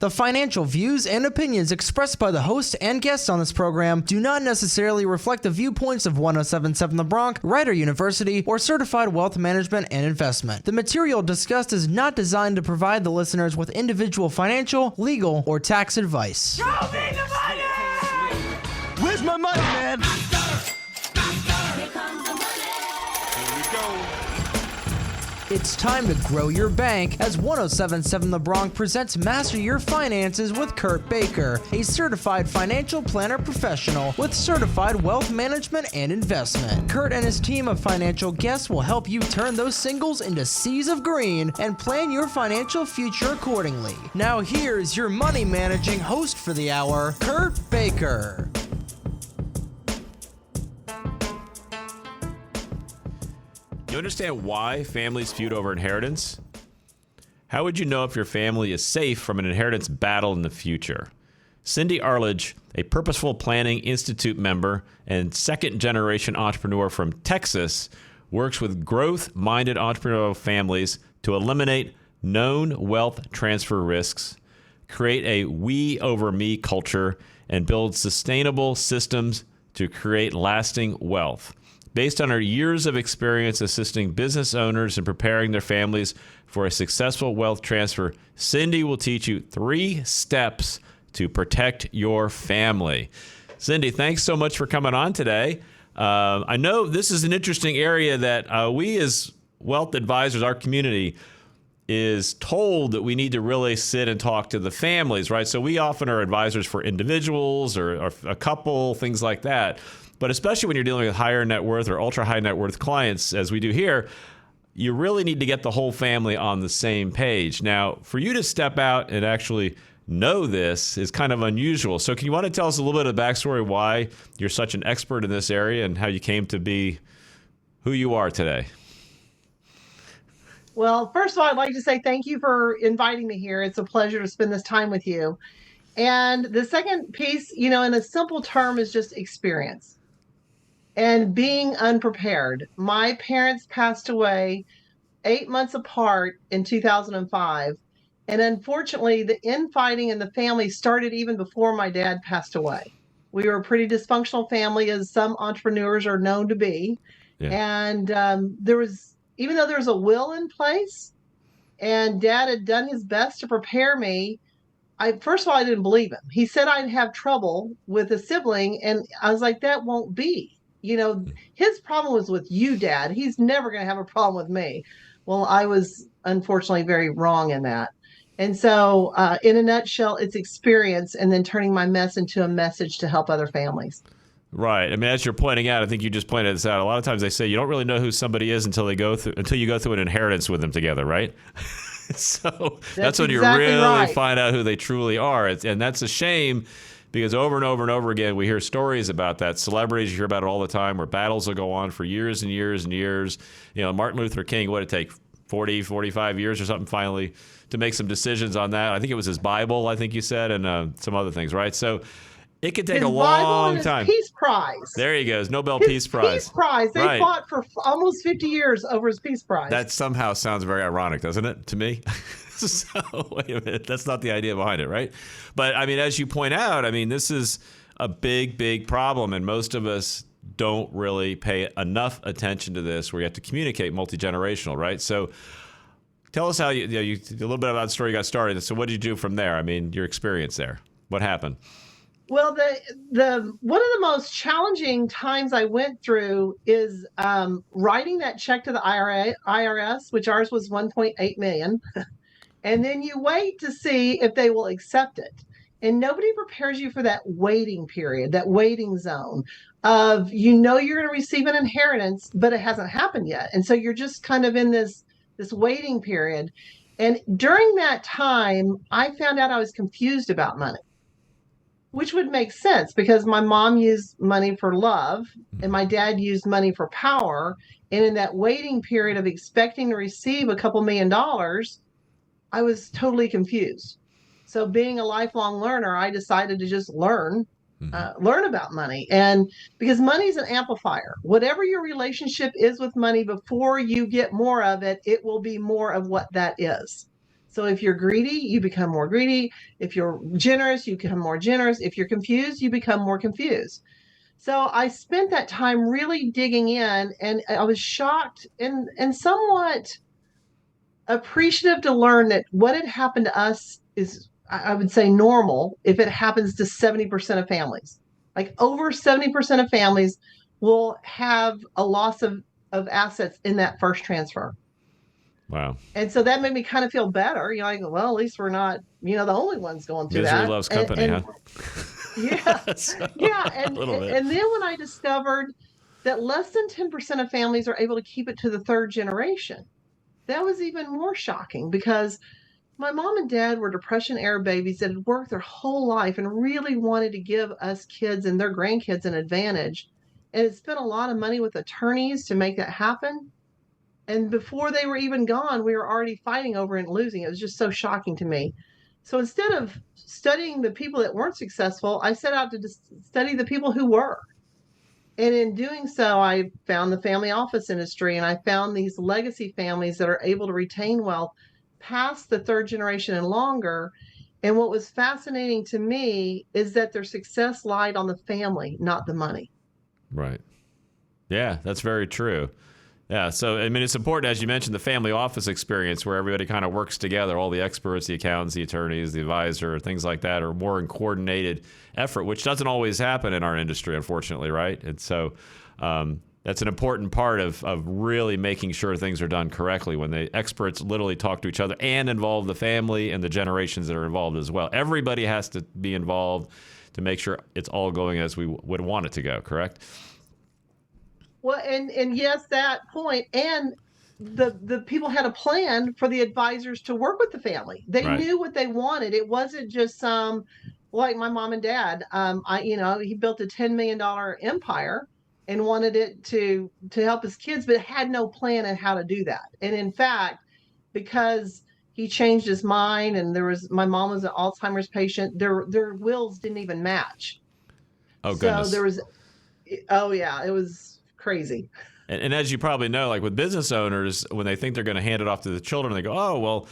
The financial views and opinions expressed by the host and guests on this program do not necessarily reflect the viewpoints of 1077 The Bronx, Rider University, or Certified Wealth Management and Investment. The material discussed is not designed to provide the listeners with individual financial, legal, or tax advice. Show me the money! Where's my money, man? Here comes the money! Here we go. It's time to grow your bank as 1077 The Bronx presents Master Your Finances with Kurtis Baker, a certified financial planner professional with certified wealth management and investment. Kurt and his team of financial guests will help you turn those singles into seas of green and plan your financial future accordingly. Now here's your money managing host for the hour, Kurtis Baker. You understand why families feud over inheritance? How would you know if your family is safe from an inheritance battle in the future? Cindy Arledge, a Purposeful Planning Institute member and second-generation entrepreneur from Texas, works with growth-minded entrepreneurial families to eliminate known wealth transfer risks, create a we over me culture, and build sustainable systems to create lasting wealth. Based on her years of experience assisting business owners in preparing their families for a successful wealth transfer, Cindy will teach you 3 steps to protect your family. Cindy, thanks so much for coming on today. I know this is an interesting area that we as wealth advisors, our community, is told that we need to really sit and talk to the families, right? So we often are advisors for individuals or a couple, things like that. But especially when you're dealing with higher net worth or ultra high net worth clients, as we do here, you really need to get the whole family on the same page. Now, for you to step out and actually know this is kind of unusual. So can you want to tell us a little bit of the backstory why you're such an expert in this area and how you came to be who you are today? Well, first of all, I'd like to say thank you for inviting me here. It's a pleasure to spend this time with you. And the second piece, in a simple term, is just experience and being unprepared. My parents passed away 8 months apart in 2005. And unfortunately, the infighting in the family started even before my dad passed away. We were a pretty dysfunctional family, as some entrepreneurs are known to be. Yeah. And even though there was a will in place and Dad had done his best to prepare me, first of all, I didn't believe him. He said I'd have trouble with a sibling. And I was like, that won't be. His problem was with you, Dad. He's never going to have a problem with me. Well, I was unfortunately very wrong in that. And so in a nutshell, it's experience and then turning my mess into a message to help other families. Right. I mean, as you're pointing out, I think you just pointed this out. A lot of times they say you don't really know who somebody is until you go through an inheritance with them together, right? So that's when you really find out who they truly are. And that's a shame because over and over and over again, we hear stories about that. Celebrities, you hear about it all the time, where battles will go on for years and years and years. Martin Luther King, what did it take, 40, 45 years or something finally to make some decisions on that? I think it was his Bible, I think you said, and some other things, right? So it could take a long time. His Peace Prize. There he goes, Nobel Peace Prize. Peace Prize. They fought for almost 50 years over his Peace Prize. That somehow sounds very ironic, doesn't it, to me? So wait a minute, that's not the idea behind it, right? But I mean, as you point out, this is a big, big problem, and most of us don't really pay enough attention to this where you have to communicate multi-generational, right? So tell us how you a little bit about the story you got started. So what did you do from there? Your experience there. What happened? Well, the one of the most challenging times I went through is writing that check to the IRS, which ours was $1.8 million. And then you wait to see if they will accept it. And nobody prepares you for that waiting period, that waiting zone of, you're going to receive an inheritance, but it hasn't happened yet. And so you're just kind of in this waiting period. And during that time, I found out I was confused about money, which would make sense because my mom used money for love and my dad used money for power. And in that waiting period of expecting to receive a couple $1 million, I was totally confused. So being a lifelong learner, I decided to just learn about money. And because money is an amplifier, whatever your relationship is with money, before you get more of it, it will be more of what that is. So if you're greedy, you become more greedy. If you're generous, you become more generous. If you're confused, you become more confused. So I spent that time really digging in, and I was shocked and somewhat appreciative to learn that what had happened to us is, I would say, normal if it happens to 70% of families. Like over 70% of families will have a loss of assets in that first transfer. Wow. And so that made me kind of feel better. You know, I go, well, at least we're not, the only ones going through Misery that. loves company, huh? Yeah. So, Yeah. a little bit. And then when I discovered that less than 10% of families are able to keep it to the third generation, that was even more shocking because my mom and dad were Depression era babies that had worked their whole life and really wanted to give us kids and their grandkids an advantage. And had spent a lot of money with attorneys to make that happen. And before they were even gone, we were already fighting over it and losing. It was just so shocking to me. So instead of studying the people that weren't successful, I set out to study the people who were. And in doing so, I found the family office industry, and I found these legacy families that are able to retain wealth past the third generation and longer. And what was fascinating to me is that their success lied on the family, not the money. Right. Yeah, that's very true. Yeah, so I mean, it's important, as you mentioned, the family office experience where everybody kind of works together, all the experts, the accountants, the attorneys, the advisor, things like that, are more in coordinated effort, which doesn't always happen in our industry, unfortunately, right? And so that's an important part of really making sure things are done correctly when the experts literally talk to each other and involve the family and the generations that are involved as well. Everybody has to be involved to make sure it's all going as we would want it to go, correct? Well, and yes, that point, and the people had a plan for the advisors to work with the family. They Right. knew what they wanted. It wasn't just like my mom and dad. He built a $10 million empire and wanted it to help his kids, but had no plan on how to do that. And in fact, because he changed his mind, and my mom was an Alzheimer's patient, their wills didn't even match. Oh, goodness. So it was crazy. And as you probably know, like with business owners, when they think they're going to hand it off to the children, they go, oh, well,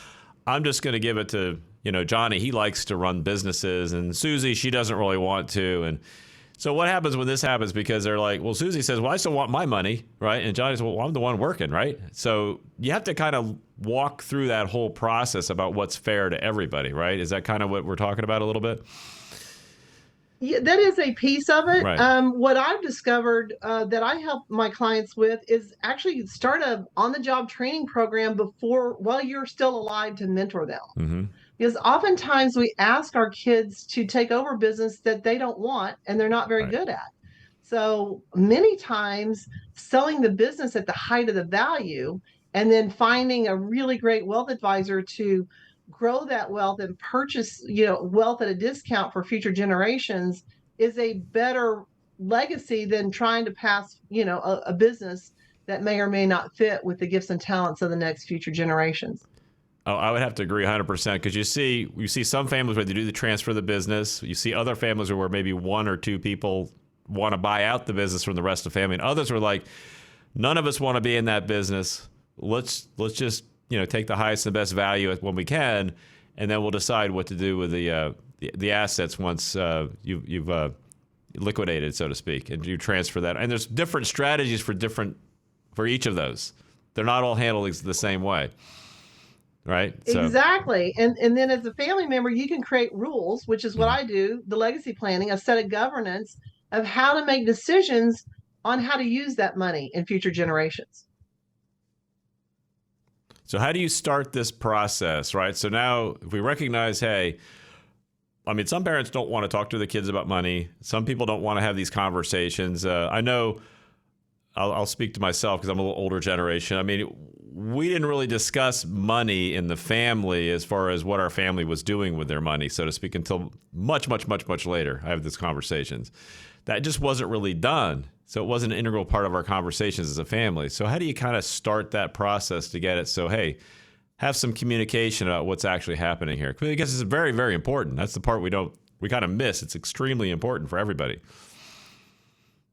I'm just going to give it to, Johnny. He likes to run businesses, and Susie, she doesn't really want to. And so what happens when this happens? Because they're like, well, Susie says, well, I still want my money, right? And Johnny says, well, I'm the one working, right? So you have to kind of walk through that whole process about what's fair to everybody, right? Is that kind of what we're talking about a little bit? Yeah, that is a piece of it. Right. What I've discovered that I help my clients with is actually start a on-the-job training program while you're still alive to mentor them. Mm-hmm. Because oftentimes we ask our kids to take over business that they don't want and they're not very Right. good at. So many times selling the business at the height of the value and then finding a really great wealth advisor to grow that wealth and purchase, wealth at a discount for future generations is a better legacy than trying to pass, a business that may or may not fit with the gifts and talents of the next future generations. Oh, I would have to agree 100% because you see some families where they do the transfer of the business. You see other families where maybe one or two people want to buy out the business from the rest of the family, and others are like, none of us want to be in that business. Let's just take the highest and best value when we can, and then we'll decide what to do with the assets once you've liquidated, so to speak, and you transfer that. And there's different strategies for each of those. They're not all handled the same way, right? So. Exactly. And then as a family member, you can create rules, which is what I do, the legacy planning, a set of governance of how to make decisions on how to use that money in future generations. So how do you start this process, right? So now if we recognize, hey, I mean, some parents don't want to talk to the kids about money. Some people don't want to have these conversations. I know I'll speak to myself because I'm a little older generation. I mean, we didn't really discuss money in the family as far as what our family was doing with their money, so to speak, until much, much, much, much later. I have these conversations. That just wasn't really done. So it wasn't an integral part of our conversations as a family. So how do you kind of start that process to get it so, hey, have some communication about what's actually happening here? Because I guess it's very, very important. That's the part we kind of miss. It's extremely important for everybody.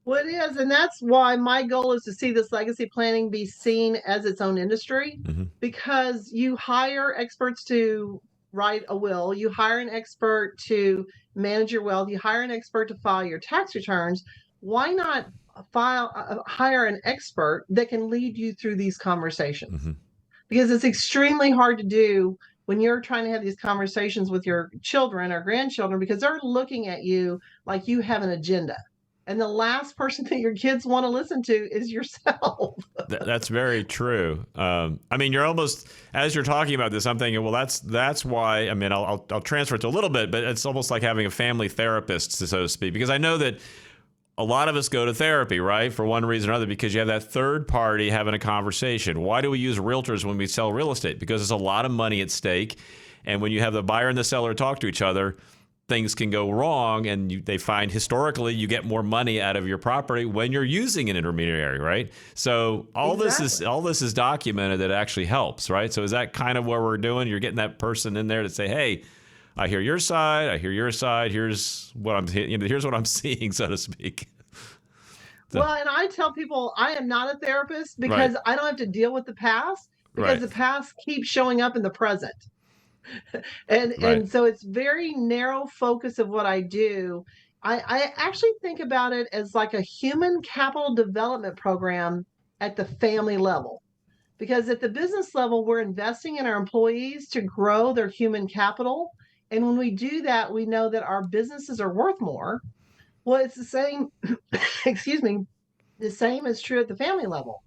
Well, it is, and that's why my goal is to see this legacy planning be seen as its own industry, because you hire experts to write a will, you hire an expert to manage your wealth, you hire an expert to file your tax returns. Why not hire an expert that can lead you through these conversations? Because it's extremely hard to do when you're trying to have these conversations with your children or grandchildren, because they're looking at you like you have an agenda. And the last person that your kids want to listen to is yourself. That's very true. I mean, you're almost, as you're talking about this, I'm thinking, well, that's why. I mean, I'll transfer it to a little bit, but it's almost like having a family therapist, so to speak, because I know that a lot of us go to therapy, right, for one reason or another, because you have that third party having a conversation. Why do we use realtors when we sell real estate? Because there's a lot of money at stake, and when you have the buyer and the seller talk to each other, things can go wrong, and they find historically you get more money out of your property when you're using an intermediary, right? So all this is documented that it actually helps, right? So is that kind of what we're doing? You're getting that person in there to say, hey, I hear your side, I hear your side. Here's what I'm seeing, so to speak. Well, and I tell people I am not a therapist because I don't have to deal with the past, because the past keeps showing up in the present. And so it's very narrow focus of what I do. I actually think about it as like a human capital development program at the family level, because at the business level, we're investing in our employees to grow their human capital. And when we do that, we know that our businesses are worth more. Well, it's the same, excuse me, the same is true at the family level.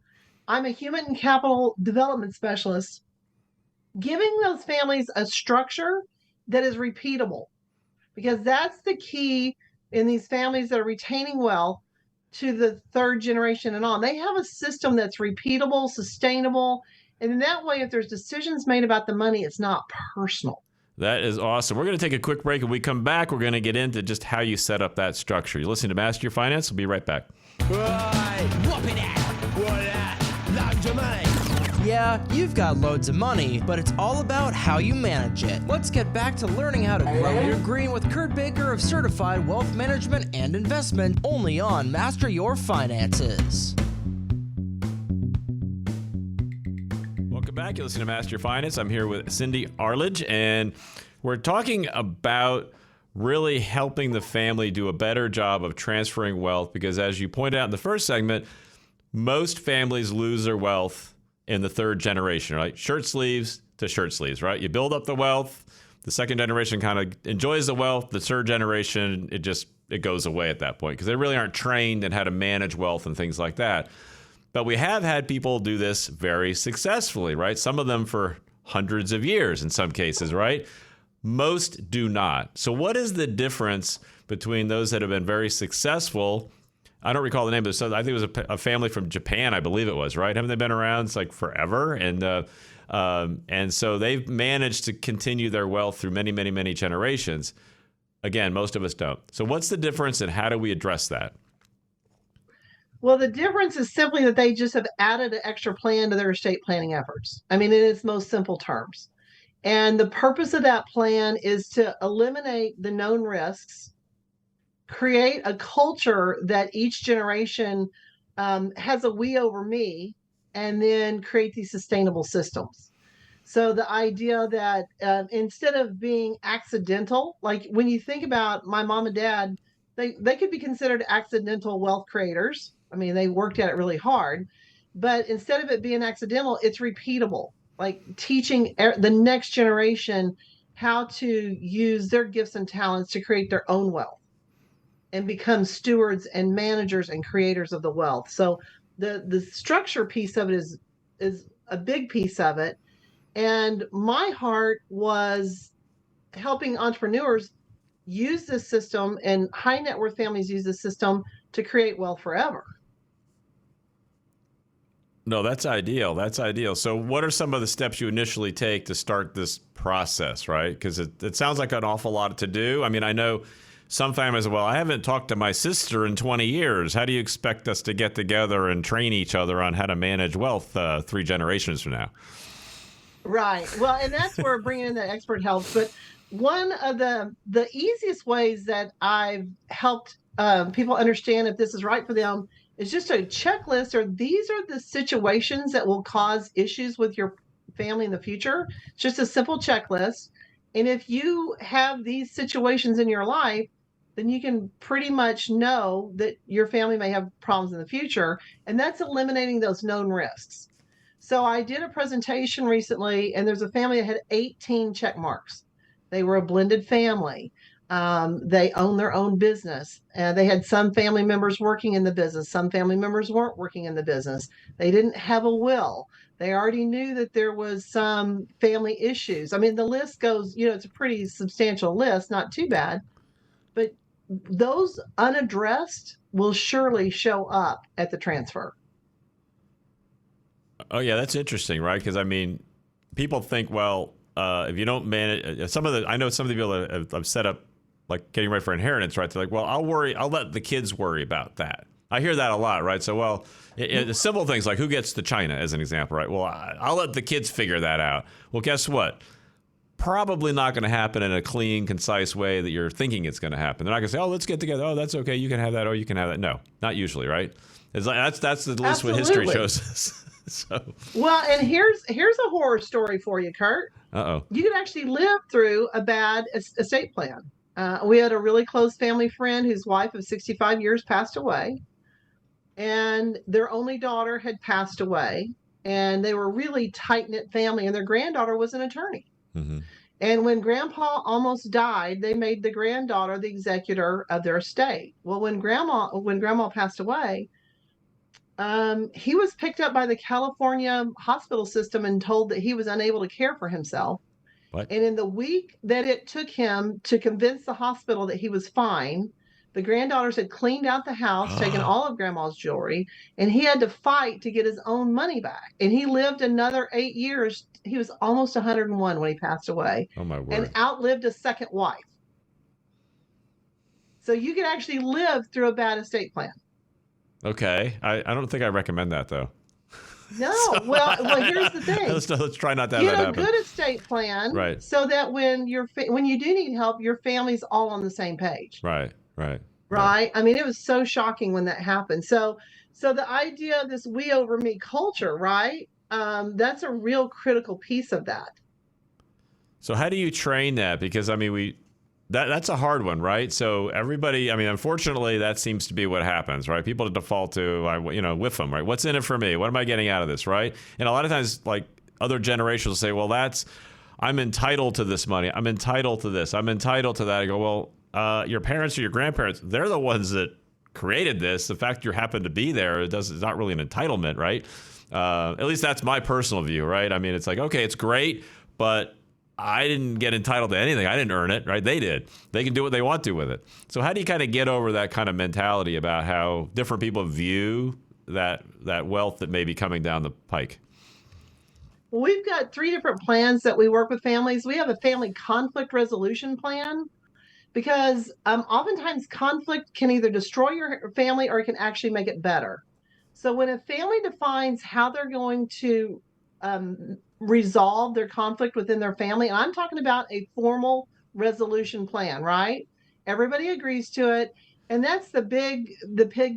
I'm a human capital development specialist, giving those families a structure that is repeatable, because that's the key in these families that are retaining wealth to the third generation and on. They have a system that's repeatable, sustainable, and in that way, if there's decisions made about the money, it's not personal. That is awesome. We're going to take a quick break. When we come back, we're going to get into just how you set up that structure. You're listening to Master Your Finance. We'll be right back. Yeah, you've got loads of money, but it's all about how you manage it. Let's get back to learning how to grow your green with Kurtis Baker of Certified Wealth Management and Investment, only on Master Your Finances. Welcome back. You're listening to Master Your Finance. I'm here with Cindy Arledge, and we're talking about really helping the family do a better job of transferring wealth, because as you pointed out in the first segment, most families lose their wealth in the third generation, right? Shirt sleeves to shirt sleeves, right? You build up the wealth. The second generation kind of enjoys the wealth. The third generation, it goes away at that point, because they really aren't trained in how to manage wealth and things like that. But we have had people do this very successfully, right? Some of them for hundreds of years in some cases, right? Most do not. So what is the difference between those that have been very successful? I don't recall the name of this. I think it was a family from Japan, I believe it was, right? Haven't they been around? It's like forever. And so they've managed to continue their wealth through many, many, many generations. Again, most of us don't. So what's the difference, and how do we address that? Well, the difference is simply that they just have added an extra plan to their estate planning efforts. I mean, in its most simple terms. And the purpose of that plan is to eliminate the known risks, create a culture that each generation has a we over me, and then create these sustainable systems. So the idea that instead of being accidental, like when you think about my mom and dad, they could be considered accidental wealth creators. I mean, they worked at it really hard, but instead of it being accidental, it's repeatable, like teaching the next generation how to use their gifts and talents to create their own wealth and become stewards and managers and creators of the wealth. So the structure piece of it is a big piece of it. And my heart was helping entrepreneurs use this system, and high net worth families use this system to create wealth forever. No, that's ideal. That's ideal. So what are some of the steps you initially take to start this process, right? Because it sounds like an awful lot to do. I mean, I know some families, well, I haven't talked to my sister in 20 years. How do you expect us to get together and train each other on how to manage wealth 3 generations from now? Right. Well, and that's where bringing in the expert helps. But one of the easiest ways that I've helped people understand if this is right for them. It's just a checklist, or these are the situations that will cause issues with your family in the future. It's just a simple checklist. And if you have these situations in your life, then you can pretty much know that your family may have problems in the future. And that's eliminating those known risks. So I did a presentation recently, and there's a family that had 18 check marks. They were a blended family. They own their own business. They had some family members working in the business. Some family members weren't working in the business. They didn't have a will. They already knew that there was some family issues. I mean, the list goes, it's a pretty substantial list, not too bad. But those unaddressed will surely show up at the transfer. Oh, yeah, that's interesting, right? Because, I mean, people think, well, if you don't manage, I know some of the people that have set up, like, getting ready for inheritance, right? They're like, well, I'll let the kids worry about that. I hear that a lot, right? So, well, the simple things like who gets to China, as an example, right? Well, I'll let the kids figure that out. Well, guess what? Probably not going to happen in a clean, concise way that you're thinking it's going to happen. They're not going to say, oh, let's get together. Oh, that's okay. You can have that. Oh, you can have that. No, not usually, right? It's like, that's at least what history shows us. So. Well, and here's a horror story for you, Kurt. Uh-oh. You could actually live through a bad estate plan. We had a really close family friend whose wife of 65 years passed away, and their only daughter had passed away, and they were a really tight-knit family, and their granddaughter was an attorney. Mm-hmm. And when grandpa almost died, they made the granddaughter the executor of their estate. Well, when grandma passed away, he was picked up by the California hospital system and told that he was unable to care for himself. What? And in the week that it took him to convince the hospital that he was fine, the granddaughters had cleaned out the house, taken all of grandma's jewelry, and he had to fight to get his own money back. And he lived another 8 years. He was almost 101 when he passed away. Oh, my word. And outlived a second wife. So you can actually live through a bad estate plan. Okay. I don't think I recommend that, though. No. Well, here's the thing. Let's try not to have that happen. Get a good estate plan, right? So that when you do need help, your family's all on the same page. Right. I mean, it was so shocking when that happened. So the idea of this we over me culture, right? That's a real critical piece of that. So how do you train that? Because I mean, that's a hard one, right? So everybody, I mean, unfortunately, that seems to be what happens, right? People default to, with them, right? What's in it for me? What am I getting out of this, right? And a lot of times, like, other generations will say, well, I'm entitled to this money. I'm entitled to this. I'm entitled to that. I go, well, your parents or your grandparents, they're the ones that created this. The fact you happen to be there, it's not really an entitlement, right? At least that's my personal view, right? I mean, it's like, okay, it's great, but I didn't get entitled to anything. I didn't earn it, right? They did. They can do what they want to with it. So how do you kind of get over that kind of mentality about how different people view that wealth that may be coming down the pike? Well, we've got 3 different plans that we work with families. We have a family conflict resolution plan because oftentimes conflict can either destroy your family or it can actually make it better. So when a family defines how they're going to resolve their conflict within their family, and I'm talking about a formal resolution plan, right? Everybody agrees to it. And that's the big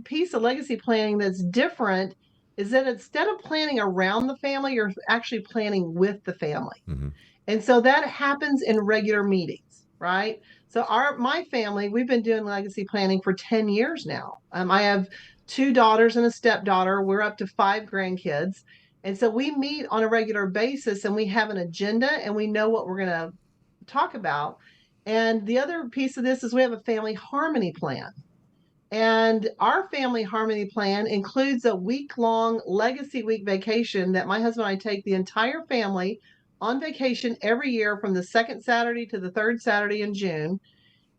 piece of legacy planning that's different, is that instead of planning around the family, you're actually planning with the family. Mm-hmm. And so that happens in regular meetings, right? So my family, we've been doing legacy planning for 10 years now. I have 2 daughters and a stepdaughter. We're up to 5 grandkids. And so we meet on a regular basis and we have an agenda and we know what we're going to talk about. And the other piece of this is we have a family harmony plan. And our family harmony plan includes a week-long legacy week vacation that my husband and I take the entire family on vacation every year from the 2nd Saturday to the 3rd Saturday in June.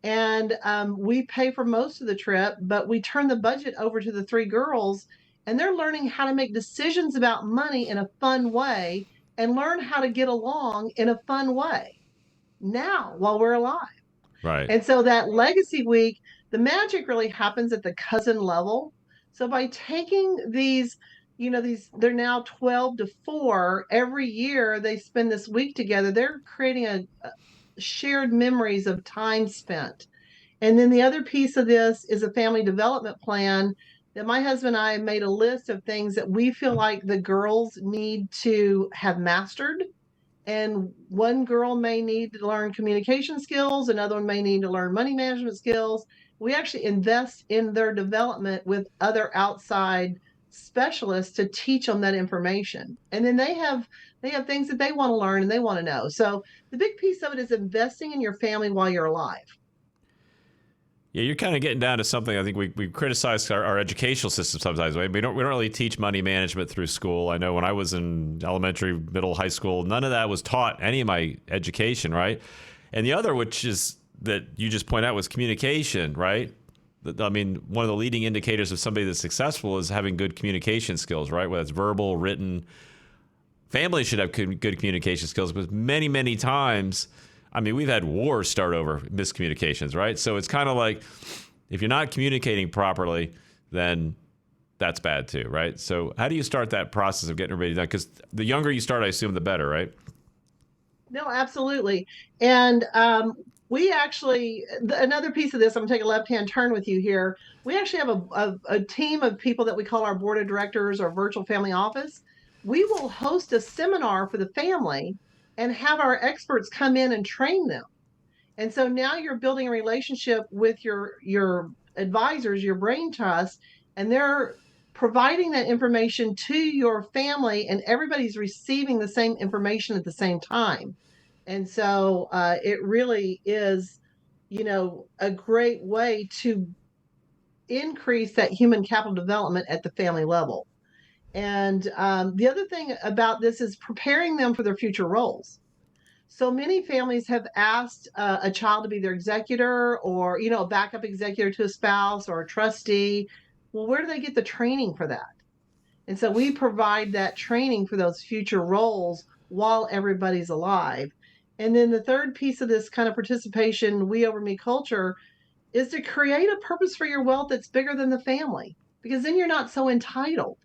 And we pay for most of the trip, but we turn the budget over to the 3 girls. And they're learning how to make decisions about money in a fun way and learn how to get along in a fun way now while we're alive. Right. And so that legacy week, the magic really happens at the cousin level. So by taking these, they're now 12 to 4, every year they spend this week together, they're creating a shared memories of time spent. And then the other piece of this is a family development plan that my husband and I made a list of things that we feel like the girls need to have mastered. And one girl may need to learn communication skills, another one may need to learn money management skills. We actually invest in their development with other outside specialists to teach them that information. And then they have things that they want to learn and they want to know. So the big piece of it is investing in your family while you're alive. Yeah, you're kind of getting down to something I think we criticize our educational system sometimes. Right? We don't really teach money management through school. I know when I was in elementary, middle, high school, none of that was taught any of my education, right? And the other, which is that you just point out, was communication, right? I mean, one of the leading indicators of somebody that's successful is having good communication skills, right? Whether it's verbal, written. Families should have good communication skills, but many, many times, I mean, we've had wars start over miscommunications, right? So it's kind of like if you're not communicating properly, then that's bad too, right? So how do you start that process of getting everybody done? Because the younger you start, I assume, the better, right? No, absolutely. And we actually, another piece of this, I'm going to take a left-hand turn with you here. We actually have a team of people that we call our board of directors or virtual family office. We will host a seminar for the family and have our experts come in and train them. And so now you're building a relationship with your advisors, your brain trust, and they're providing that information to your family, and everybody's receiving the same information at the same time. And so it really is, a great way to increase that human capital development at the family level. And the other thing about this is preparing them for their future roles. So many families have asked a child to be their executor or, a backup executor to a spouse or a trustee. Well, where do they get the training for that? And so we provide that training for those future roles while everybody's alive. And then the third piece of this kind of participation, we over me culture, is to create a purpose for your wealth that's bigger than the family, because then you're not so entitled.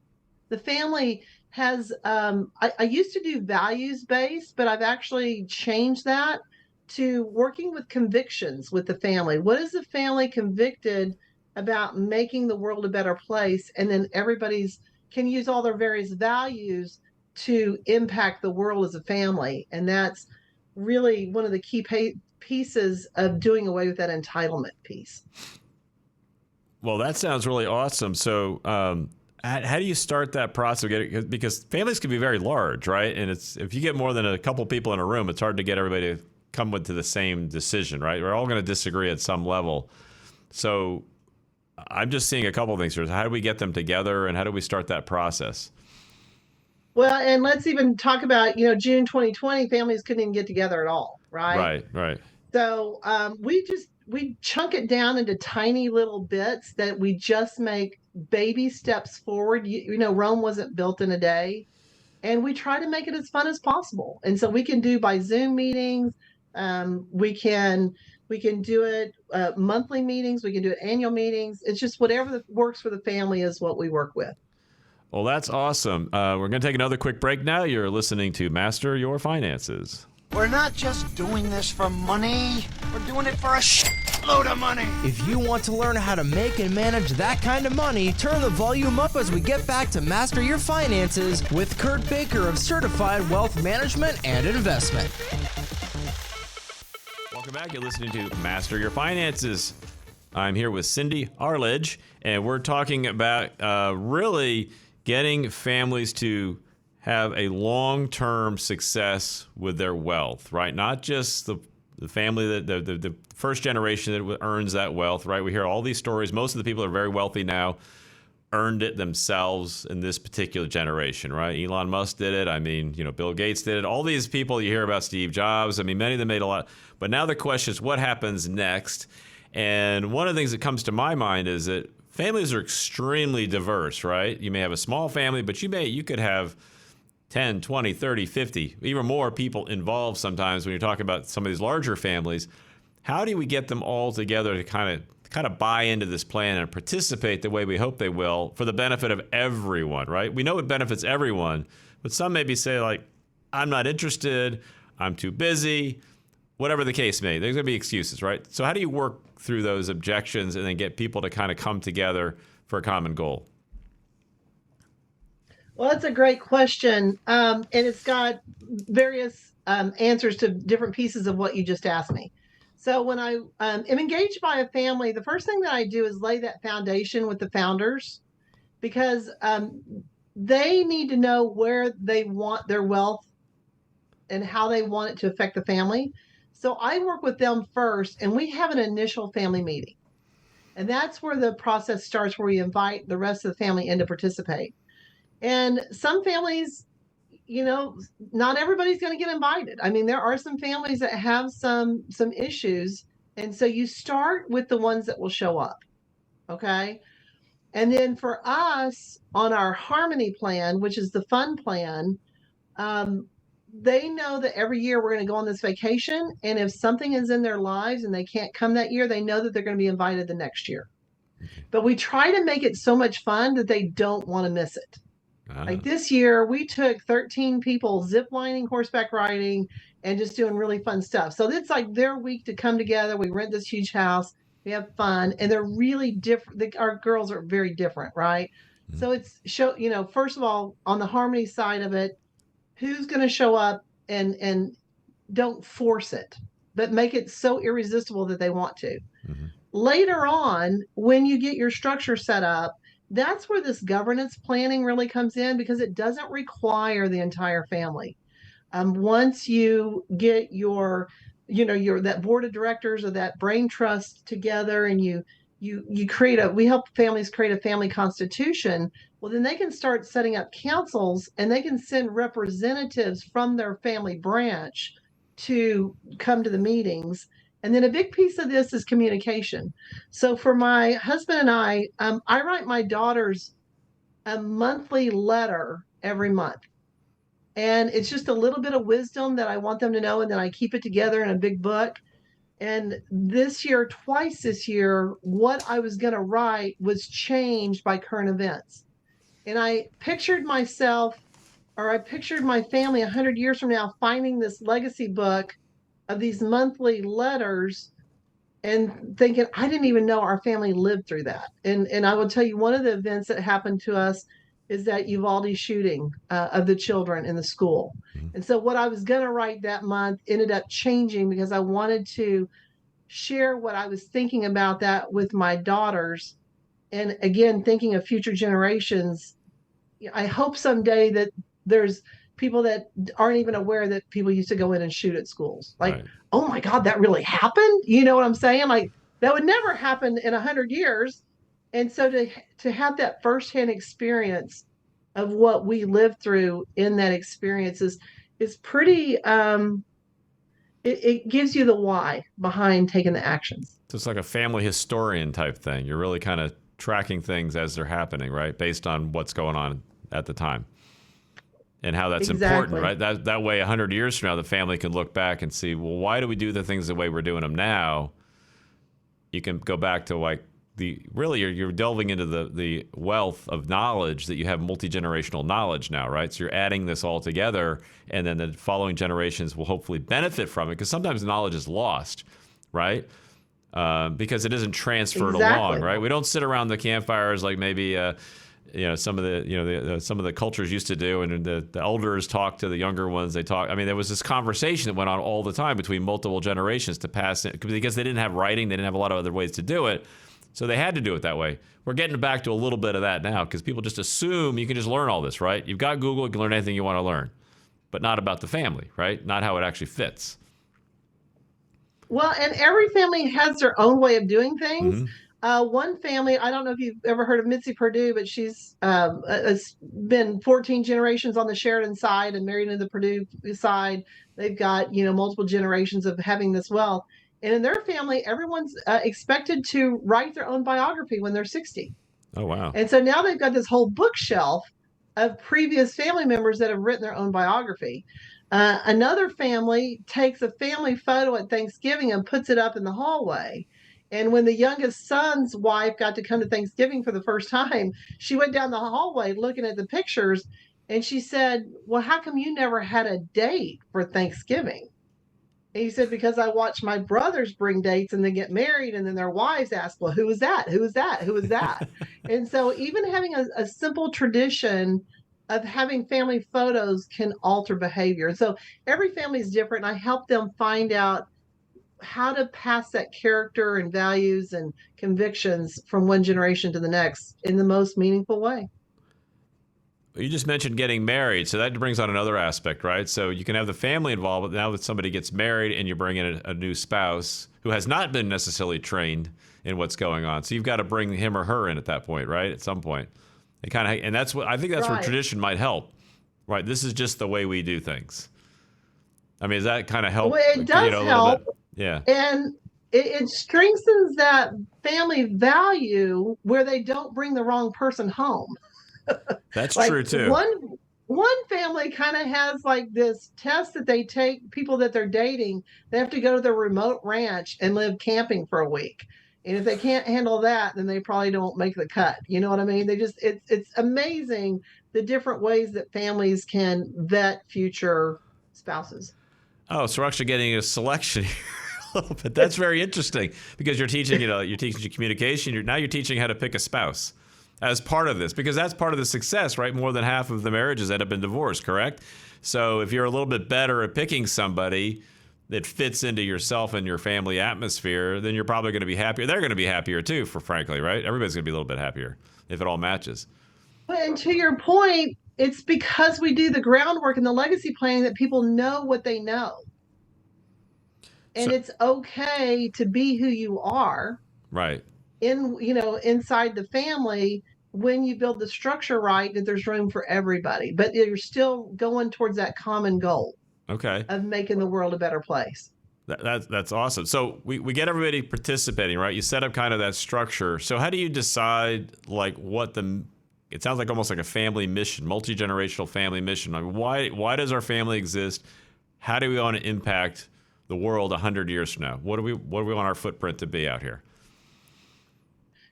The family has, I used to do values-based, but I've actually changed that to working with convictions with the family. What is the family convicted about making the world a better place? And then everybody's can use all their various values to impact the world as a family. And that's really one of the key pieces of doing away with that entitlement piece. Well, that sounds really awesome. So, how do you start that process? Because families can be very large, right? And if you get more than a couple people in a room, it's hard to get everybody to come to the same decision, right? We're all going to disagree at some level. So I'm just seeing a couple of things here. How do we get them together, and how do we start that process? Well, and let's even talk about, June 2020, families couldn't even get together at all, right? Right. So we chunk it down into tiny little bits that we just make baby steps forward. Rome wasn't built in a day, and we try to make it as fun as possible. And so we can do by Zoom meetings. We can do it monthly meetings. We can do it annual meetings. It's just whatever works for the family is what we work with. Well, that's awesome. We're going to take another quick break now. You're listening to Master Your Finances. We're not just doing this for money. We're doing it for a load of money. If you want to learn how to make and manage that kind of money, turn the volume up as we get back to Master Your Finances with Kurt Baker of Certified Wealth Management and Investment. Welcome back. You're listening to Master Your Finances. I'm here with Cindy Arledge, and we're talking about really getting families to have a long-term success with their wealth, right? Not just the family, the first generation that earns that wealth, right? We hear all these stories. Most of the people that are very wealthy now earned it themselves in this particular generation, right? Elon Musk did it. I mean, Bill Gates did it. All these people you hear about, Steve Jobs, I mean, many of them made a lot. But now the question is, what happens next? And one of the things that comes to my mind is that families are extremely diverse, right? You may have a small family, but you could have 10, 20, 30, 50, even more people involved sometimes when you're talking about some of these larger families. How do we get them all together to kind of buy into this plan and participate the way we hope they will for the benefit of everyone, right? We know it benefits everyone, but some maybe say, like, I'm not interested, I'm too busy, whatever the case may be. There's going to be excuses, right? So how do you work through those objections and then get people to kind of come together for a common goal? Well, that's a great question. And it's got various answers to different pieces of what you just asked me. So when I am engaged by a family, the first thing that I do is lay that foundation with the founders, because they need to know where they want their wealth and how they want it to affect the family. So I work with them first, and we have an initial family meeting. And that's where the process starts, where we invite the rest of the family in to participate. And some families, not everybody's going to get invited. I mean, there are some families that have some issues. And so you start with the ones that will show up. Okay. And then for us on our harmony plan, which is the fun plan, they know that every year we're going to go on this vacation. And if something is in their lives and they can't come that year, they know that they're going to be invited the next year. But we try to make it so much fun that they don't want to miss it. Like this year, we took 13 people zip lining, horseback riding, and just doing really fun stuff. So it's like their week to come together. We rent this huge house. We have fun, and they're really different. Our girls are very different, right? Mm-hmm. So it's first of all, on the harmony side of it, who's going to show up, and don't force it, but make it so irresistible that they want to. Mm-hmm. Later on, when you get your structure set up, that's where this governance planning really comes in, because it doesn't require the entire family. Once you get your that board of directors or that brain trust together, and you we help families create a family constitution. Well, then they can start setting up councils, and they can send representatives from their family branch to come to the meetings. And then a big piece of this is communication. So for my husband and I write my daughters a monthly letter every month. And it's just a little bit of wisdom that I want them to know, and then I keep it together in a big book. And twice this year, what I was going to write was changed by current events. And I pictured my family 100 years from now finding this legacy book of these monthly letters and thinking, I didn't even know our family lived through that. And I will tell you, one of the events that happened to us is that Uvalde shooting of the children in the school. Mm-hmm. And so what I was going to write that month ended up changing, because I wanted to share what I was thinking about that with my daughters. And again, thinking of future generations, I hope someday that there's people that aren't even aware that people used to go in and shoot at schools. Like, right. Oh my God, that really happened? You know what I'm saying? Like, that would never happen in 100 years. And so to have that firsthand experience of what we lived through in that experience is pretty, it gives you the why behind taking the actions. So it's like a family historian type thing. You're really kind of tracking things as they're happening, right? Based on what's going on at the time. And how that's important, right? That way, 100 years from now, the family can look back and see, well, why do we do the things the way we're doing them now? You can go back to like you're delving into the wealth of knowledge that you have, multi-generational knowledge now, right? So you're adding this all together, and then the following generations will hopefully benefit from it, because sometimes knowledge is lost, right? Because it isn't transferred along, right? We don't sit around the campfires like maybe some of the cultures used to do, and the elders talk to the younger ones. There was this conversation that went on all the time between multiple generations to pass it, because they didn't have writing, they didn't have a lot of other ways to do it, so they had to do it that way. We're getting back to a little bit of that now, because people just assume you can just learn all this, right? You've got Google, you can learn anything you want to learn, but not about the family, right? Not how it actually fits. Well, and every family has their own way of doing things. Mm-hmm. One family, I don't know if you've ever heard of Mitzi Perdue, but she's been 14 generations on the Sheridan side and married into the Perdue side. They've got, multiple generations of having this wealth. And in their family, everyone's expected to write their own biography when they're 60. Oh, wow. And so now they've got this whole bookshelf of previous family members that have written their own biography. Another family takes a family photo at Thanksgiving and puts it up in the hallway. And when the youngest son's wife got to come to Thanksgiving for the first time, she went down the hallway looking at the pictures, and she said, well, how come you never had a date for Thanksgiving? And he said, because I watch my brothers bring dates and then get married, and then their wives ask, well, who is that? Who is that? Who is that? And so even having a simple tradition of having family photos can alter behavior. So every family is different. And I help them find out how to pass that character and values and convictions from one generation to the next in the most meaningful way. You just mentioned getting married, so that brings on another aspect, right? So you can have the family involved, but now that somebody gets married and you bring in a new spouse who has not been necessarily trained in what's going on, so you've got to bring him or her in at that point, right? At some point, and that's what I think that's where tradition might help, right? This is just the way we do things. I mean, does that kind of help? Well, it does help. Yeah, and it strengthens that family value where they don't bring the wrong person home. That's true too. One family kind of has like this test that they take people that they're dating. They have to go to their remote ranch and live camping for a week. And if they can't handle that, then they probably don't make the cut. You know what I mean? It's amazing the different ways that families can vet future spouses. Oh, so we're actually getting a selection here. But that's very interesting because you're teaching communication. Now you're teaching how to pick a spouse as part of this, because that's part of the success, right? More than half of the marriages end up in divorce, correct? So if you're a little bit better at picking somebody that fits into yourself and your family atmosphere, then you're probably going to be happier. They're going to be happier too, frankly, right? Everybody's going to be a little bit happier if it all matches. And to your point, it's because we do the groundwork and the legacy planning that people know what they know. And it's okay to be who you are. Right. Inside the family, when you build the structure right, that there's room for everybody, but you're still going towards that common goal. Okay. Of making the world a better place. That's awesome. So we get everybody participating, right? You set up kind of that structure. So how do you decide it sounds like almost like a family mission, multi-generational family mission. I mean, why does our family exist? How do we want to impact the world 100 years from now? What do we want our footprint to be out here?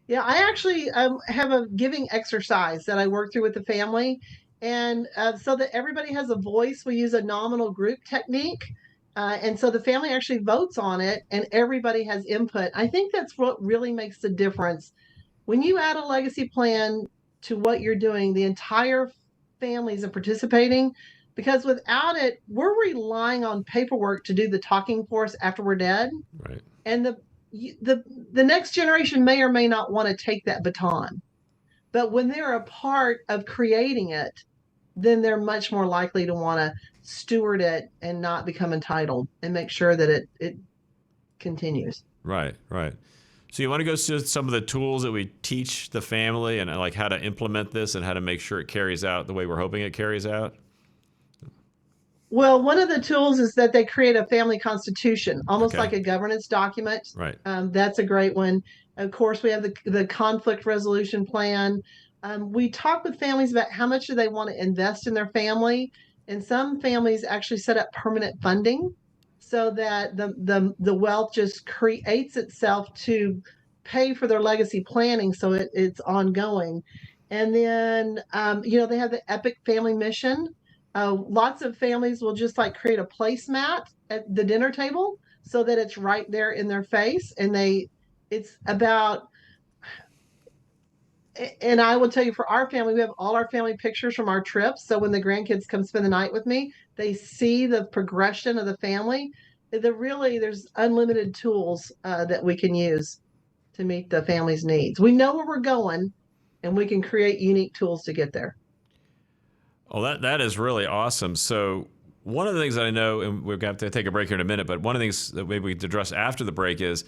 Yeah, I actually have a giving exercise that I work through with the family. And so that everybody has a voice, we use a nominal group technique. And so the family actually votes on it and everybody has input. I think that's what really makes the difference. When you add a legacy plan to what you're doing, the entire families are participating, because without it, we're relying on paperwork to do the talking for us after we're dead. Right. And the next generation may or may not want to take that baton. But when they're a part of creating it, then they're much more likely to want to steward it and not become entitled and make sure that it continues. Right. So you want to go through some of the tools that we teach the family and like how to implement this and how to make sure it carries out the way we're hoping it carries out? Well, one of the tools is that they create a family constitution, almost like a governance document. Right. That's a great one. Of course, we have the conflict resolution plan. We talk with families about how much do they want to invest in their family. And some families actually set up permanent funding so that the wealth just creates itself to pay for their legacy planning. So it's ongoing. And then, they have the epic family mission. Lots of families will just like create a placemat at the dinner table so that it's right there in their face. And it's about, and I will tell you, for our family, we have all our family pictures from our trips. So when the grandkids come spend the night with me, they see the progression of the family. There's unlimited tools that we can use to meet the family's needs. We know where we're going and we can create unique tools to get there. Well, that is really awesome. So one of the things that I know, and we're going to have to take a break here in a minute, but one of the things that maybe we can address after the break is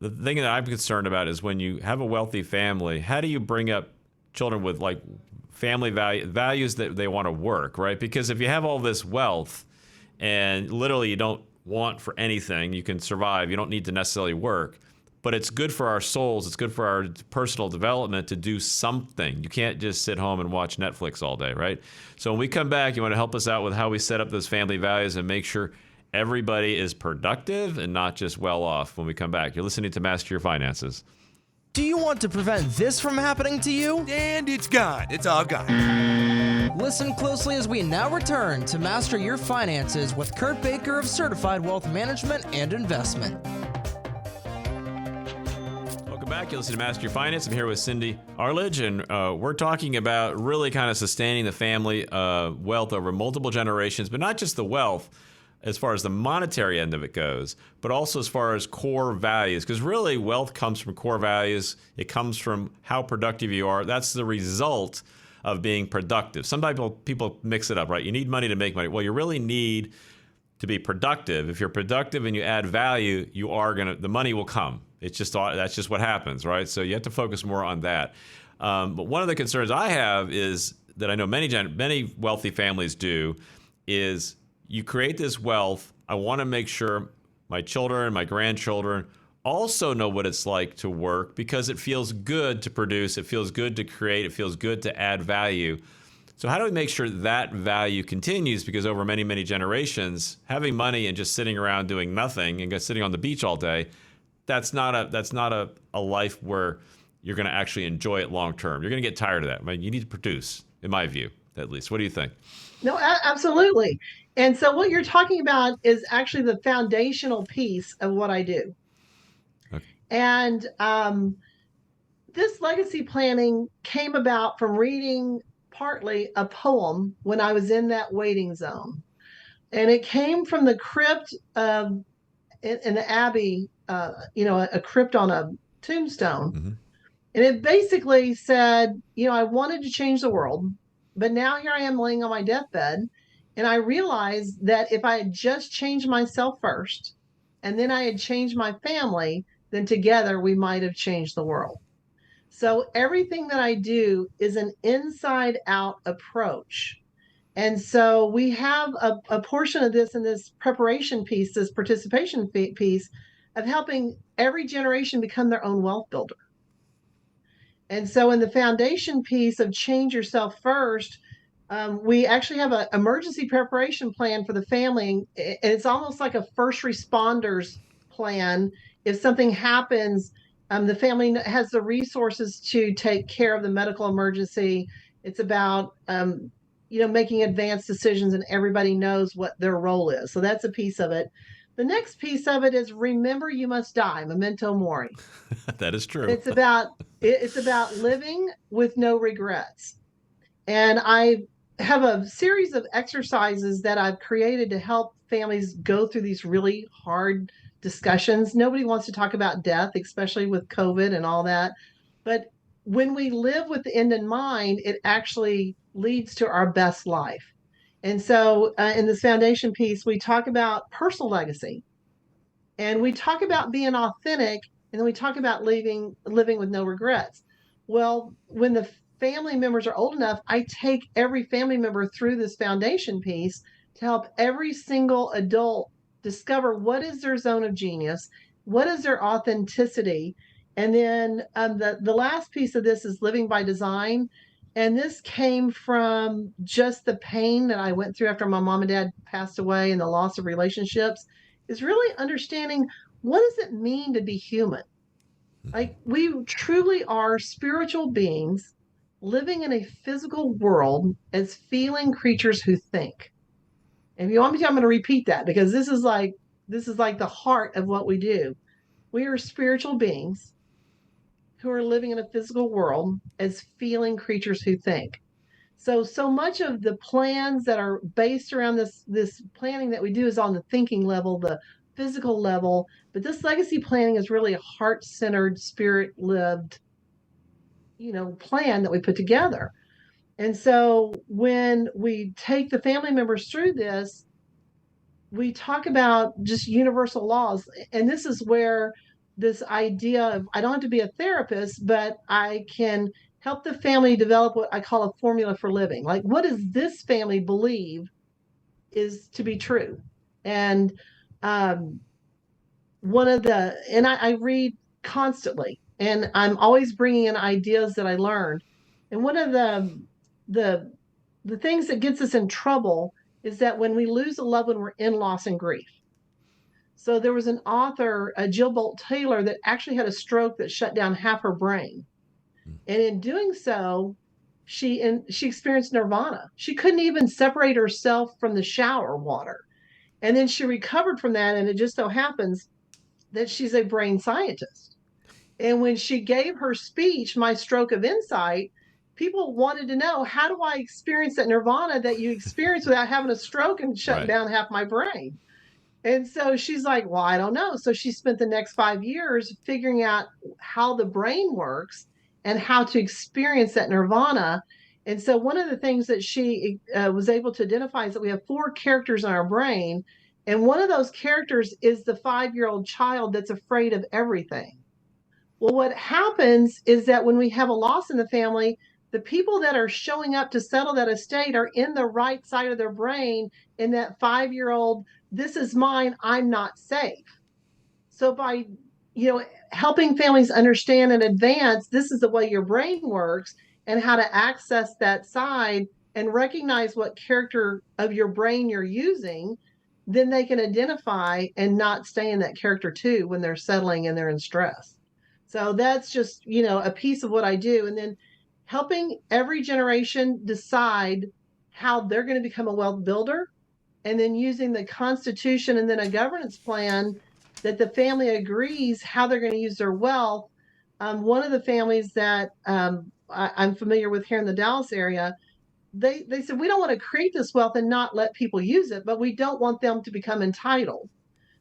the thing that I'm concerned about is when you have a wealthy family, how do you bring up children with like family values that they want to work, right? Because if you have all this wealth and literally you don't want for anything, you can survive, you don't need to necessarily work. But it's good for our souls. It's good for our personal development to do something. You can't just sit home and watch Netflix all day, right? So when we come back, you want to help us out with how we set up those family values and make sure everybody is productive and not just well off when we come back. You're listening to Master Your Finances. Do you want to prevent this from happening to you? And it's gone. It's all gone. Listen closely as we now return to Master Your Finances with Kurt Baker of Certified Wealth Management and Investment. Welcome back. You're listening to Master Your Finance. I'm here with Cindy Arledge, and we're talking about really kind of sustaining the family wealth over multiple generations, but not just the wealth as far as the monetary end of it goes, but also as far as core values. Because really, wealth comes from core values. It comes from how productive you are. That's the result of being productive. Some people mix it up, right? You need money to make money. Well, you really need to be productive. If you're productive and you add value, the money will come. That's just what happens, right? So you have to focus more on that. But one of the concerns I have is that I know many wealthy families do is you create this wealth. I want to make sure my children, my grandchildren also know what it's like to work because it feels good to produce. It feels good to create. It feels good to add value. So how do we make sure that value continues? Because over many, many generations, having money and just sitting around doing nothing and just sitting on the beach all day, that's not a life where you're going to actually enjoy it long term. You're going to get tired of that. I mean, you need to produce, in my view, at least. What do you think? No, absolutely. And so what you're talking about is actually the foundational piece of what I do. Okay. And this legacy planning came about from reading partly a poem when I was in that waiting zone. And it came from the crypt in the Abbey, a crypt on a tombstone. Mm-hmm. And it basically said, I wanted to change the world, but now here I am laying on my deathbed. And I realized that if I had just changed myself first, and then I had changed my family, then together we might have changed the world. So everything that I do is an inside out approach. And so we have a portion of this in this preparation piece, this participation piece of helping every generation become their own wealth builder. And so in the foundation piece of change yourself first, we actually have an emergency preparation plan for the family. And it's almost like a first responders plan. If something happens, the family has the resources to take care of the medical emergency. It's about, making advanced decisions and everybody knows what their role is. So that's a piece of it. The next piece of it is remember you must die, memento mori. That is true. It's about living with no regrets. And I have a series of exercises that I've created to help families go through these really hard discussions. Nobody wants to talk about death, especially with COVID and all that. But when we live with the end in mind, it actually leads to our best life. And so in this foundation piece, we talk about personal legacy and we talk about being authentic, and then we talk about living with no regrets. Well, when the family members are old enough, I take every family member through this foundation piece to help every single adult discover what is their zone of genius, what is their authenticity. And then the last piece of this is living by design. And this came from just the pain that I went through after my mom and dad passed away and the loss of relationships, is really understanding what does it mean to be human? Like, we truly are spiritual beings living in a physical world as feeling creatures who think. And if you want me to, I'm going to repeat that because this is like the heart of what we do. We are spiritual beings who are living in a physical world as feeling creatures who think. So much of the plans that are based around this planning that we do is on the thinking level, the physical level, but this legacy planning is really a heart-centered, spirit-lived, plan that we put together. And so when we take the family members through this, we talk about just universal laws. And this is where this idea of, I don't have to be a therapist, but I can help the family develop what I call a formula for living. Like, what does this family believe is to be true? And I read constantly, and I'm always bringing in ideas that I learned. And one of the things that gets us in trouble is that when we lose a loved one, we're in loss and grief. So there was an author, Jill Bolt Taylor, that actually had a stroke that shut down half her brain. And in doing so, she experienced nirvana. She couldn't even separate herself from the shower water. And then she recovered from that. And it just so happens that she's a brain scientist. And when she gave her speech, My Stroke of Insight, people wanted to know, how do I experience that nirvana that you experience without having a stroke and shutting down half my brain? And so she's like, well, I don't know. So she spent the next 5 years figuring out how the brain works and how to experience that nirvana. And so one of the things that she was able to identify is that we have 4 characters in our brain. And one of those characters is the 5-year-old child that's afraid of everything. Well, what happens is that when we have a loss in the family, the people that are showing up to settle that estate are in the right side of their brain in that 5-year-old, this is mine, I'm not safe. So by, helping families understand in advance, this is the way your brain works and how to access that side and recognize what character of your brain you're using, then they can identify and not stay in that character too when they're settling and they're in stress. So that's just, a piece of what I do. And then helping every generation decide how they're going to become a wealth builder, and then using the Constitution and then a governance plan that the family agrees how they're going to use their wealth. One of the families that I'm familiar with here in the Dallas area, they said, we don't want to create this wealth and not let people use it, but we don't want them to become entitled.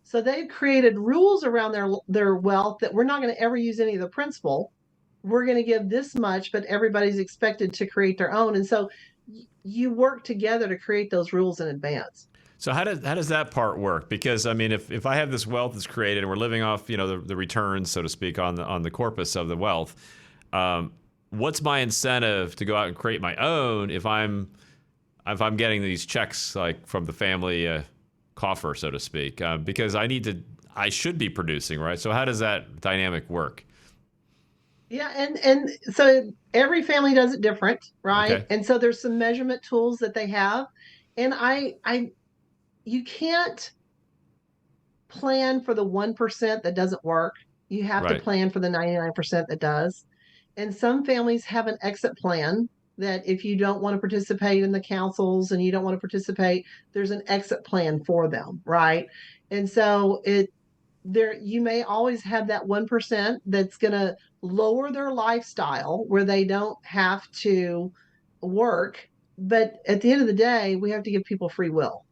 So they've created rules around their wealth that we're not going to ever use any of the principal. We're going to give this much, but everybody's expected to create their own. And so you work together to create those rules in advance. So how does that part work? Because I mean, if I have this wealth that's created and we're living off, the returns, so to speak, on the corpus of the wealth, what's my incentive to go out and create my own if I'm getting these checks like from the family coffer, so to speak? Because I should be producing, right? So how does that dynamic work? Yeah, and so every family does it different, right? Okay. And so there's some measurement tools that they have, and you can't plan for the 1% that doesn't work. You have to plan for the 99% that does. And some families have an exit plan that if you don't want to participate in the councils and you don't want to participate, there's an exit plan for them, right? And so you may always have that 1% that's going to lower their lifestyle where they don't have to work. But at the end of the day, we have to give people free will.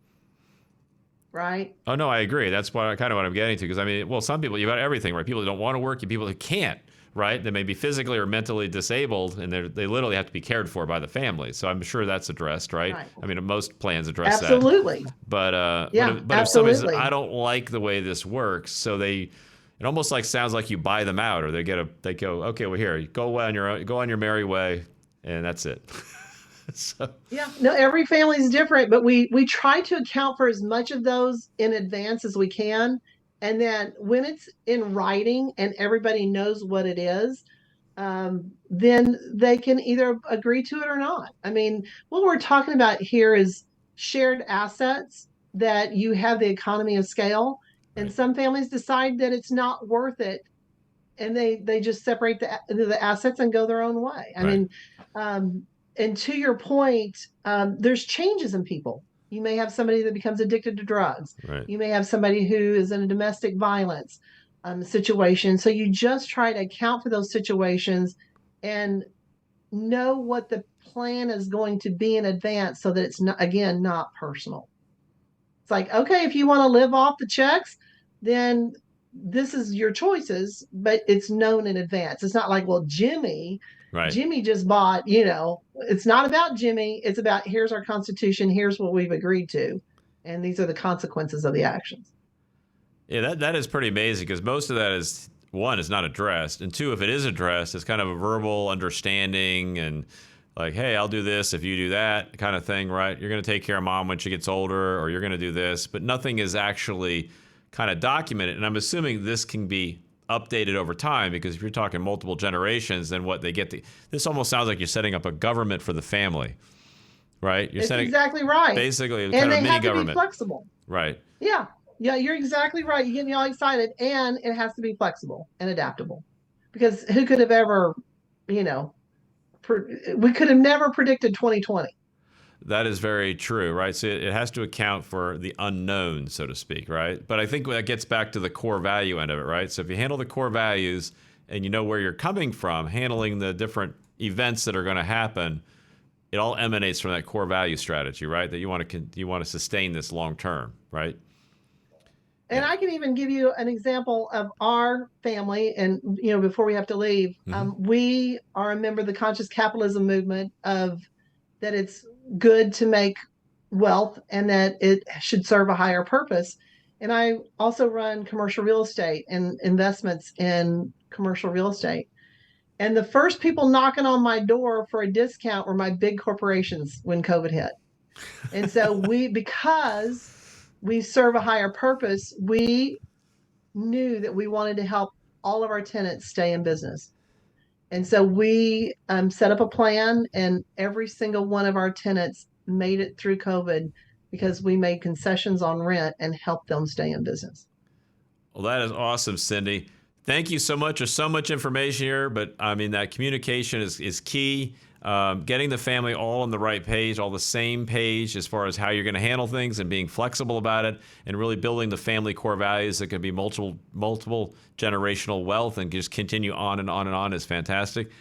Right? Oh, no, I agree. That's kind of what I'm getting to. Because, I mean, well, some people, you've got everything, right? People that don't want to work, people that can't, right? They may be physically or mentally disabled, and they literally have to be cared for by the family. So I'm sure that's addressed, right? I mean, most plans address that. Absolutely. But absolutely. If somebody says, I don't like the way this works, so it almost like sounds like you buy them out, or they go, okay, well, here, go on your merry way, and that's it. So. Yeah, no, every family is different, but we try to account for as much of those in advance as we can. And then when it's in writing and everybody knows what it is, then they can either agree to it or not. I mean, what we're talking about here is shared assets that you have the economy of scale. And some families decide that it's not worth it, and they just separate the assets and go their own way. I mean, and to your point, there's changes in people. You may have somebody that becomes addicted to drugs. Right. You may have somebody who is in a domestic violence situation. So you just try to account for those situations and know what the plan is going to be in advance so that it's not personal. It's like, okay, if you want to live off the checks, then this is your choices, but it's known in advance. It's not like, well, Jimmy just bought, it's not about Jimmy. It's about, here's our Constitution. Here's what we've agreed to. And these are the consequences of the actions. Yeah, that is pretty amazing, because most of that is, one, is not addressed. And two, if it is addressed, it's kind of a verbal understanding and like, hey, I'll do this if you do that kind of thing, right? You're going to take care of mom when she gets older, or you're going to do this. But nothing is actually kind of documented. And I'm assuming this can be updated over time, because if you're talking multiple generations, then what they get this almost sounds like you're setting up a government for the family, right? It's exactly right. Basically, and kind they of mini have to government. be flexible. Right. Yeah, you're exactly right. You get me all excited, and it has to be flexible and adaptable, because who could have ever, we could have never predicted 2020. That is very true, right? So it has to account for the unknown, so to speak, right? But I think that gets back to the core value end of it, right? So if you handle the core values and you know where you're coming from, handling the different events that are going to happen, it all emanates from that core value strategy, right? That you want to sustain this long term, right? And I can even give you an example of our family. And, before we have to leave, we are a member of the conscious capitalism movement of that it's good to make wealth and that it should serve a higher purpose. And I also run commercial real estate and investments in commercial real estate. And the first people knocking on my door for a discount were my big corporations when COVID hit. And so because we serve a higher purpose, we knew that we wanted to help all of our tenants stay in business. And so we set up a plan, and every single one of our tenants made it through COVID because we made concessions on rent and helped them stay in business. Well, that is awesome, Cindy. Thank you so much. There's so much information here, but I mean, that communication is key. Getting the family all on the right page, all the same page as far as how you're going to handle things and being flexible about it, and really building the family core values that can be multiple generational wealth and just continue on and on and on is fantastic.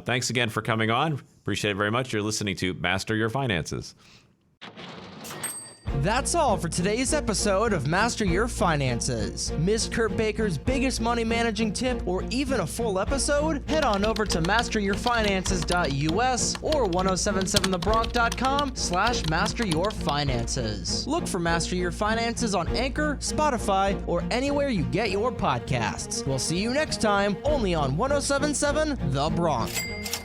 Thanks again for coming on. Appreciate it very much. You're listening to Master Your Finances. That's all for today's episode of Master Your Finances. Miss Kurt Baker's biggest money managing tip or even a full episode? Head on over to masteryourfinances.us or 1077thebronx.com/masteryourfinances. Look for Master Your Finances on Anchor, Spotify, or anywhere you get your podcasts. We'll see you next time only on 1077 The Bronx.